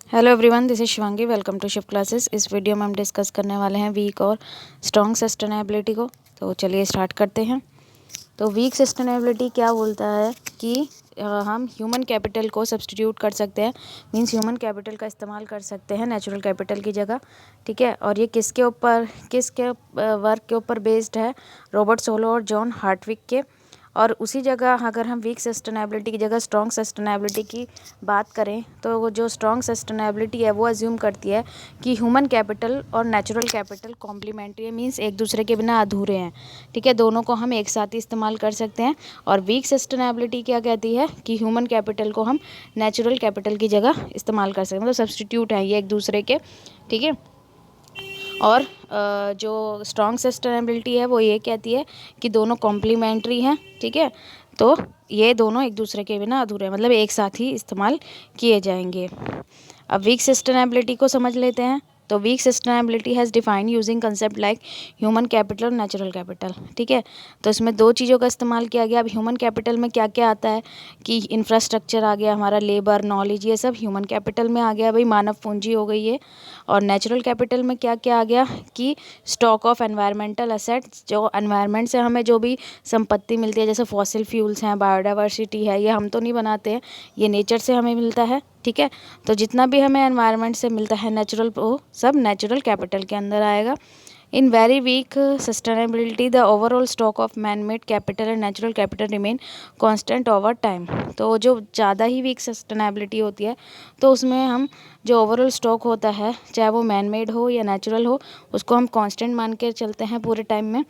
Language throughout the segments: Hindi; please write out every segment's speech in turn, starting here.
Hello everyone, this is Shivangi. Welcome to shift classes. इस वीडियो में हम डिस्कस करने वाले हैं वीक और स्ट्रॉन्ग सस्टेनेबिलिटी को। तो चलिए स्टार्ट करते हैं। तो वीक सस्टेनेबिलिटी क्या बोलता है कि हम ह्यूमन कैपिटल को सब्सटीट्यूट कर सकते हैं, मींस ह्यूमन कैपिटल का इस्तेमाल कर सकते हैं नेचुरल कैपिटल की जगह। ठीक है, और ये किसके वर्क के ऊपर बेस्ड है? रॉबर्ट सोलो और जॉन हार्टविक के। और उसी जगह अगर हम वीक सस्टेनेबिलिटी की जगह स्ट्रॉन्ग सस्टेनेबिलिटी की बात करें तो वो जो स्ट्रॉन्ग सस्टेनेबिलिटी है वो अज्यूम करती है कि ह्यूमन कैपिटल और नेचुरल कैपिटल कॉम्प्लीमेंट्री है, मींस एक दूसरे के बिना अधूरे हैं। ठीक है, दोनों को हम एक साथ ही इस्तेमाल कर सकते हैं। और वीक सस्टेनेबिलिटी क्या कहती है कि ह्यूमन कैपिटल को हम नेचुरल कैपिटल की जगह इस्तेमाल कर सकते हैं, मतलब सब्सटीट्यूट है ये एक दूसरे के। ठीक है, और जो स्ट्रॉन्ग सस्टेनेबिलिटी है वो ये कहती है कि दोनों कॉम्प्लीमेंट्री हैं। ठीक है, तो ये दोनों एक दूसरे के बिना अधूरे हैं, मतलब एक साथ ही इस्तेमाल किए जाएंगे। अब वीक सस्टेनेबिलिटी को समझ लेते हैं। तो weak sustainability has defined using concept like human capital और नेचुरल कैपिटल। ठीक है, तो इसमें दो चीज़ों का इस्तेमाल किया गया। अब ह्यूमन कैपिटल में क्या क्या आता है कि इंफ्रास्ट्रक्चर आ गया, हमारा लेबर, नॉलेज, ये सब ह्यूमन कैपिटल में आ गया, भाई मानव पूंजी हो गई है। और नेचुरल कैपिटल में क्या क्या आ गया कि स्टॉक ऑफ एनवायरमेंटल असेट्स, जो एनवायरनमेंट से हमें जो भी संपत्ति मिलती है, जैसे फॉसिल फ्यूल्स हैं, बायोडाइवर्सिटी है, ये हम तो नहीं बनाते हैं, ये नेचर से हमें मिलता है। ठीक है, तो जितना भी हमें एनवायरनमेंट से मिलता है नेचुरल, वो सब नेचुरल कैपिटल के अंदर आएगा। In very weak sustainability the overall stock of man made capital and natural capital remain constant over time. तो जो ज़्यादा ही वीक सस्टेनेबिलिटी होती है तो उसमें हम जो ओवरऑल स्टॉक होता है, चाहे वो मैन मेड हो या नेचुरल हो, उसको हम कांस्टेंट मान के चलते हैं पूरे टाइम में।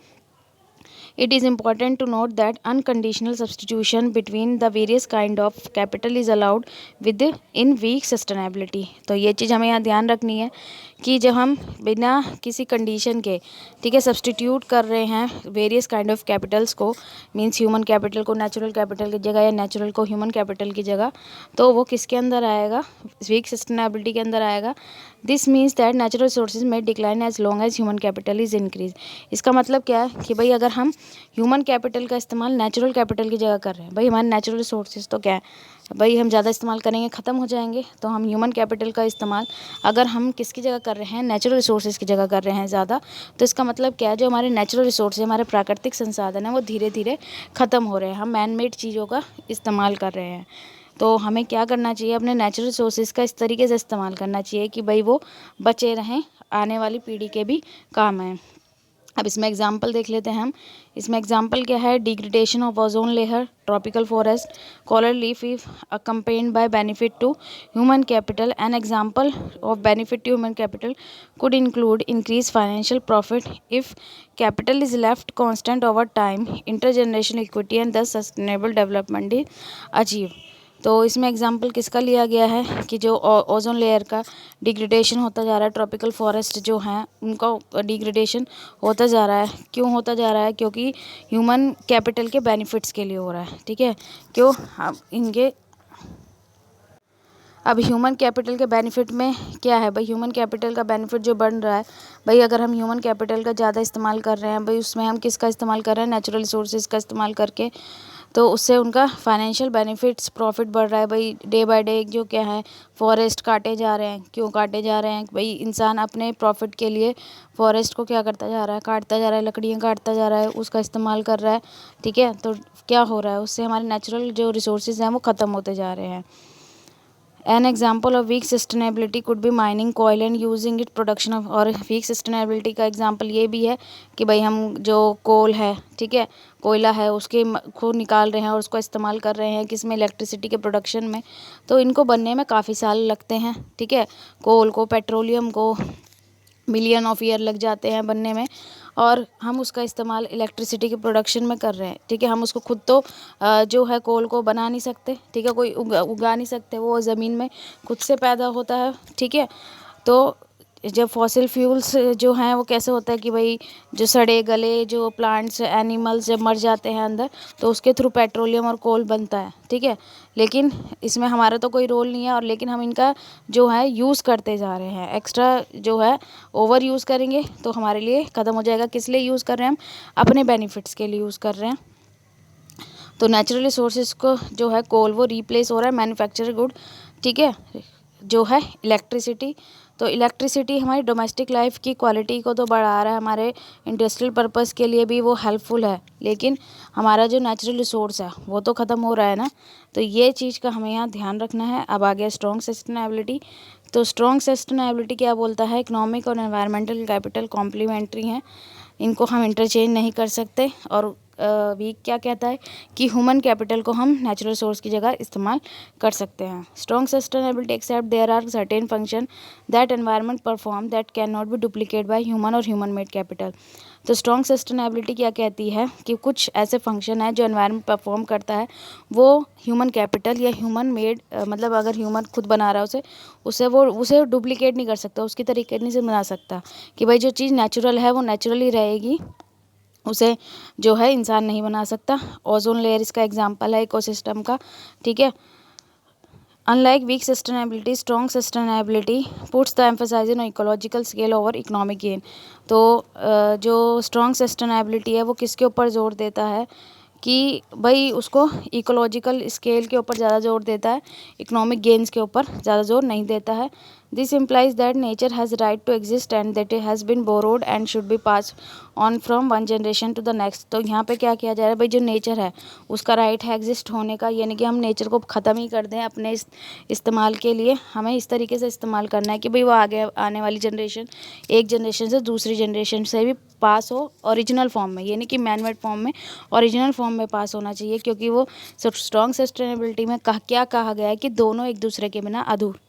It is important to note that unconditional substitution between the various kind of capital is allowed within weak sustainability। तो ये चीज़ हमें यहाँ ध्यान रखनी है कि जब हम बिना किसी कंडीशन के, ठीक है, सब्सटीट्यूट कर रहे हैं वेरियस काइंड ऑफ कैपिटल्स को, मींस ह्यूमन कैपिटल को नेचुरल कैपिटल की जगह या नेचुरल को ह्यूमन कैपिटल की जगह, तो वो किसके अंदर आएगा? वीक सस्टेनेबिलिटी के अंदर आएगा। This means that natural resources में decline as long as human capital is increase. इसका मतलब क्या है कि भाई अगर हम ह्यूमन कैपिटल का इस्तेमाल नेचुरल कैपिटल की जगह कर रहे हैं, भाई हमारे नेचुरल रिसोर्सेज तो क्या है, भाई हम ज़्यादा इस्तेमाल करेंगे ख़त्म हो जाएंगे। तो हम ह्यूमन कैपिटल का इस्तेमाल अगर हम किसकी जगह कर रहे हैं, नेचुरल रिसोर्सेज की जगह कर रहे हैं ज़्यादा, तो इसका मतलब क्या है, जो हमारे नेचुरल रिसोर्सेज, हमारे प्राकृतिक संसाधन हैं, वो धीरे धीरे ख़त्म हो रहे हैं, हम मैन मेड चीज़ों का इस्तेमाल कर रहे हैं। तो हमें क्या करना चाहिए, अपने नेचुरल रिसोर्सेज का इस तरीके से इस्तेमाल करना चाहिए कि भाई वो बचे रहें, आने वाली पीढ़ी के भी काम आएँ। अब इसमें एग्जाम्पल देख लेते हैं हम। इसमें एग्जाम्पल क्या है? Degradation of ozone layer, tropical forest, coral reef if accompanied by benefit to human capital. An example of benefit to human capital could include increased financial profit if capital is left constant over time, intergenerational equity and thus sustainable development is achieved। तो इसमें एग्जांपल किसका लिया गया है कि जो ओजोन लेयर का डिग्रेडेशन होता जा रहा है, ट्रॉपिकल फॉरेस्ट जो हैं उनका डिग्रेडेशन होता जा रहा है। क्यों होता जा रहा है? क्योंकि ह्यूमन कैपिटल के बेनिफिट्स के लिए हो रहा है। ठीक है, क्यों? अब ह्यूमन कैपिटल के बेनिफिट में क्या है भाई? ह्यूमन कैपिटल का बेनिफिट जो बन रहा है भाई, अगर हम ह्यूमन कैपिटल का ज़्यादा इस्तेमाल कर रहे हैं भाई, उसमें हम किसका इस्तेमाल कर रहे हैं? नेचुरल रिसोर्सेज का इस्तेमाल करके, तो उससे उनका फाइनेंशियल बेनिफिट्स, प्रॉफिट बढ़ रहा है भाई। डे बाय डे जो क्या है, फॉरेस्ट काटे जा रहे हैं। क्यों काटे जा रहे हैं भाई? इंसान अपने प्रॉफिट के लिए फॉरेस्ट को क्या करता जा रहा है? काटता जा रहा है, लकड़ियाँ काटता जा रहा है, उसका इस्तेमाल कर रहा है। ठीक है, तो क्या हो रहा है उससे? हमारे नेचुरल जो रिसोर्सेज हैं वो ख़त्म होते जा रहे हैं। An example of weak sustainability could be mining coal and using it production of. और वीक सस्टेनेबिलिटी का एग्जाम्पल ये भी है कि भाई हम जो कोल है, ठीक है, कोयला है, उसके को निकाल रहे हैं और उसको इस्तेमाल कर रहे हैं किसमें? इलेक्ट्रिसिटी के प्रोडक्शन में। तो इनको बनने में काफ़ी साल लगते हैं। ठीक है, कोल को, पेट्रोलियम को मिलियन ऑफ ईयर लग जाते हैं बनने में, और हम उसका इस्तेमाल इलेक्ट्रिसिटी के प्रोडक्शन में कर रहे हैं। ठीक है, हम उसको खुद तो जो है कोल को बना नहीं सकते। ठीक है, कोई उगा नहीं सकते, वो ज़मीन में खुद से पैदा होता है। ठीक है, तो जब फॉसिल फ्यूल्स जो हैं वो कैसे होता है कि भाई जो सड़े गले जो प्लांट्स, एनिमल्स जब मर जाते हैं अंदर, तो उसके थ्रू पेट्रोलियम और कोल बनता है। ठीक है, लेकिन इसमें हमारा तो कोई रोल नहीं है, और लेकिन हम इनका जो है यूज़ करते जा रहे हैं। एक्स्ट्रा जो है ओवर यूज़ करेंगे तो हमारे लिए ख़त्म हो जाएगा। किस लिए यूज़ कर रहे हैं हम? अपने बेनिफिट्स के लिए यूज़ कर रहे हैं। तो नेचुरल रिसोर्सेज को जो है कोल वो रिप्लेस हो रहा है मैन्युफैक्चर गुड। ठीक है, जो है इलेक्ट्रिसिटी। तो इलेक्ट्रिसिटी हमारी डोमेस्टिक लाइफ की क्वालिटी को तो बढ़ा रहा है, हमारे इंडस्ट्रियल पर्पस के लिए भी वो हेल्पफुल है, लेकिन हमारा जो नेचुरल रिसोर्स है वो तो ख़त्म हो रहा है ना। तो ये चीज़ का हमें यहाँ ध्यान रखना है। अब आ गया स्ट्रॉन्ग सस्टेनेबिलिटी। तो स्ट्रॉन्ग सस्टेनेबिलिटी क्या बोलता है, इकोनॉमिक और एनवायरमेंटल कैपिटल कॉम्प्लीमेंट्री हैं, इनको हम इंटरचेंज नहीं कर सकते। और वीक क्या कहता है कि ह्यूमन कैपिटल को हम नेचुरल सोर्स की जगह इस्तेमाल कर सकते हैं। Strong sustainability accept there are certain function that environment perform that can not be duplicate by human और ह्यूमन मेड कैपिटल। तो स्ट्रॉन्ग सस्टेनेबिलिटी क्या कहती है कि कुछ ऐसे फंक्शन है जो एनवायरनमेंट परफॉर्म करता है, वो ह्यूमन कैपिटल या ह्यूमन मेड मतलब अगर ह्यूमन खुद बना रहा है उसे डुप्लीकेट नहीं कर सकता, उसकी तरीके नहीं से बना सकता कि भाई जो चीज़ नेचुरल है वो नेचुरली रहेगी, उसे जो है इंसान नहीं बना सकता। ओजोन लेयर इसका एग्जांपल है इकोसिस्टम का, ठीक है। Unlike weak sustainability, strong sustainability puts the emphasise in ecological scale over economic gain. तो जो स्ट्रॉन्ग सस्टेनेबिलिटी है वो किसके ऊपर जोर देता है कि भाई उसको इकोलॉजिकल स्केल के ऊपर ज़्यादा जोर देता है, इकोनॉमिक गेन्स के ऊपर ज़्यादा जोर नहीं देता है। This implies that nature has right to exist and that it has been borrowed and should be pass on from one generation to the next. तो यहाँ पे क्या किया जा रहा है, भाई जो नेचर है उसका राइट है एग्जिस्ट होने का, यानी कि हम नेचर को ख़त्म ही कर दें अपने इस्तेमाल के लिए। हमें इस तरीके से इस्तेमाल करना है कि भाई वो आगे आने वाली जनरेशन एक जनरेशन से दूसरी जनरेशन से भी पास हो ओरिजिनल फॉर्म में, यानी कि मैन मेड फॉर्म में, ओरिजिनल फॉर्म में पास होना चाहिए, क्योंकि वो स्ट्रॉन्ग सस्टेनेबिलिटी में क्या कहा गया है कि दोनों एक दूसरे के बिना अधूरे।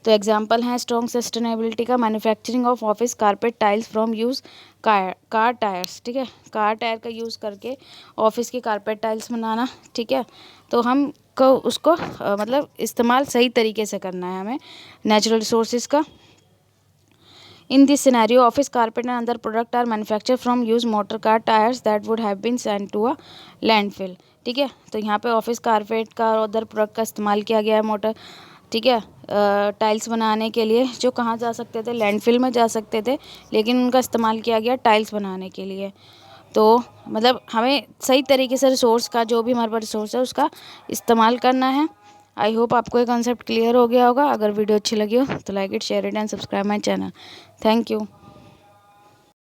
तो एग्जांपल हैं स्ट्रॉन्ग सस्टेनेबिलिटी का, manufacturing of office carpet tiles from use car tyres, ठीक है, कार टायर का यूज़ करके ऑफिस की कारपेट टाइल्स बनाना, ठीक है। तो हम को उसको मतलब इस्तेमाल सही तरीके से करना है हमें नेचुरल रिसोर्सेज का। In this scenario, office carpet and other product are manufactured from used motor car tires that would have been sent to a landfill, ठीक है। तो यहाँ पे ऑफिस कारपेट का और अदर प्रोडक्ट का इस्तेमाल किया गया है मोटर, ठीक है, टाइल्स बनाने के लिए, जो कहाँ जा सकते थे, लैंडफिल में जा सकते थे, लेकिन उनका इस्तेमाल किया गया टाइल्स बनाने के लिए। तो मतलब हमें सही तरीके से रिसोर्स का, जो भी हमारे पास रिसोर्स है उसका इस्तेमाल करना है। आई होप आपको ये कॉन्सेप्ट क्लियर हो गया होगा। अगर वीडियो अच्छी लगी हो तो like it, share it and subscribe my channel. Thank you.